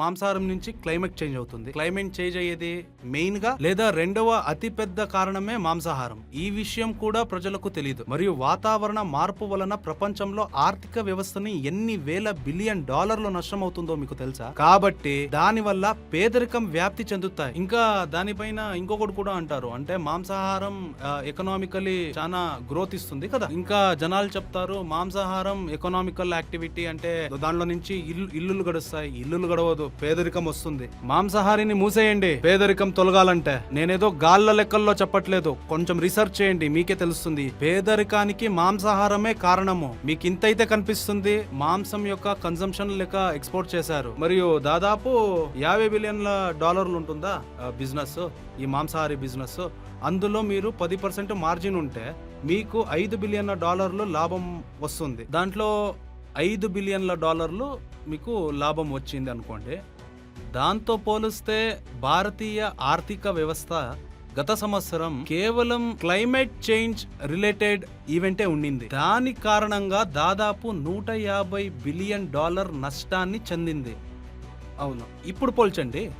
మాంసాహారం నుంచి climate change అవుతుంది. క్లైమేట్ చేంజ్ అయ్యేది మెయిన్ గా లేదా రెండవ అతి పెద్ద కారణమే మాంసాహారం. ఈ విషయం కూడా ప్రజలకు తెలియదు. మరియు వాతావరణ మార్పు వలన ప్రపంచంలో ఆర్థిక వ్యవస్థని ఎన్ని వేల బిలియన్ డాలర్లు నష్టం అవుతుందో మీకు తెలుసా? కాబట్టి దాని వల్ల పేదరికం వ్యాప్తి చెందుతాయి. ఇంకా దానిపైన ఇంకొకటి కూడా అంటారు, అంటే మాంసాహారం ఎకనామికలీ చాలా గ్రోత్ ఇస్తుంది కదా. ఇంకా జనాలు చెప్తారు మాంసాహారం ఎకనామికల్ యాక్టివిటీ అంటే దానిలో నుంచి ఇల్లులు గడుస్తాయి. ఇల్లులు గడవదు, పేదరికం వస్తుంది. మాంసాహారిని మూసేయండి పేదరికం తొలగాలంటే. నేనేదో గాళ్ళ లెక్కల్లో చెప్పట్లేదు, కొంచెం రీసెర్చ్ చేయండి, మీకే తెలుస్తుంది. పేదరికానికి మాంసాహారమే కారణము. మీకు ఇంతైతే కనిపిస్తుంది మాంసం యొక్క కన్సంప్షన్ లెక్క ఎక్స్పోర్ట్ చేశారు. మరియు దాదాపు 50 బిలియన్ల డాలర్లు ఉంటుందా బిజినెస్, ఈ మాంసాహారి బిజినెస్. అందులో మీరు 10% మార్జిన్ ఉంటే మీకు 5 బిలియన్ల డాలర్లు లాభం వస్తుంది. దాంట్లో 5 బిలియన్ల డాలర్లు మీకు లాభం వచ్చింది అనుకోండి. దాంతో పోలిస్తే భారతీయ ఆర్థిక వ్యవస్థ గత సంవత్సరం కేవలం క్లైమేట్ చేంజ్ రిలేటెడ్ ఈవెంటే ఉండింది. దాని కారణంగా దాదాపు 150 బిలియన్ డాలర్ నష్టాన్ని చెందింది. అవును, ఇప్పుడు పోల్చండి.